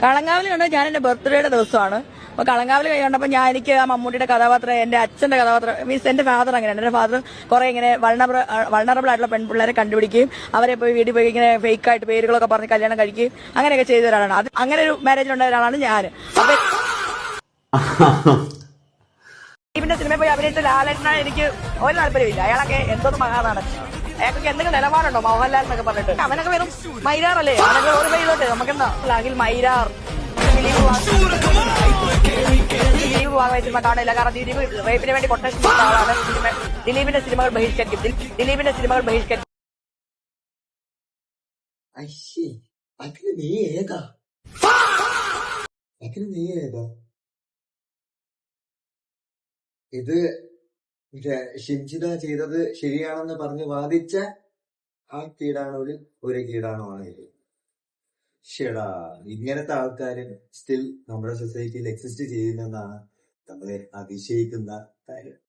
കളങ്കാവലി കണ്ടത് ഞാൻ എന്റെ ബർത്ത്ഡേയുടെ ദിവസമാണ്. അപ്പൊ കളങ്കാവലി കണ്ടപ്പോൾ എനിക്ക് ആ മമ്മൂട്ടിയുടെ കഥാപാത്രം, എന്റെ അച്ഛന്റെ കഥാപാത്രം, മീൻസ് എന്റെ ഫാദർ അങ്ങനെയാണ്. എന്റെ ഫാദർ കുറെ ഇങ്ങനെ വൾണറബിൾ ആയിട്ടുള്ള പെൺപിള്ളേരെ കണ്ടുപിടിക്കുകയും അവരെ പോയി വീട്ടിൽ പോയി ഇങ്ങനെ ഫേക്ക് ആയിട്ട് പേരുകളൊക്കെ പറഞ്ഞ് കല്യാണം കഴിക്കുകയും അങ്ങനെയൊക്കെ ചെയ്ത ഒരാളാണ്. അത് അങ്ങനെ ഒരു മാരേജിലുണ്ടായ ഒരാളാണ് ഞാൻ. അപ്പൊ ദിലീപിന്റെ സിനിമയിൽ പോയി അഭിനയിച്ച ലാലേട്ടനാണ് എനിക്ക് ഒരു താല്പര്യമില്ല. അയാളൊക്കെ എന്തോന്ന് മഹാനാണ്. അയാൾക്ക് എന്തെങ്കിലും നിലപാടുണ്ടോ മോഹൻലാൽ എന്നൊക്കെ പറഞ്ഞിട്ട്? അവനൊക്കെ വെറും മൈരാറല്ലേ? അവനൊക്കെ ഒരു ചെയ്തോട്ടെ, നമുക്കെന്താ അഖിൽ മൈരാർ ദിലീപ് ഭാഗമായി സിനിമ കാണില്ല. കാരണം ദിലീപ് റേപ്പിന് വേണ്ടി കൊട്ടേഷൻ കൊടുത്ത ആളാണ്. ദിലീപിന്റെ സിനിമകൾ ബഹിഷ്കരിക്കും. ദിലീപിന്റെ സിനിമകൾ ബഹിഷ്കരിക്കും. ഇത് ഷിംജിത ചെയ്തത് ശരിയാണെന്ന് പറഞ്ഞ് വാദിച്ച ആ കീടാണുവിൽ ഒരു കീടാണുമാണ് ഇത്. ഷെടാ, ഇങ്ങനത്തെ ആൾക്കാര് സ്റ്റിൽ നമ്മുടെ സൊസൈറ്റിയിൽ എക്സിസ്റ്റ് ചെയ്യുന്നെന്നാണ് നമ്മളെ അതിശയിക്കുന്ന കാര്യം.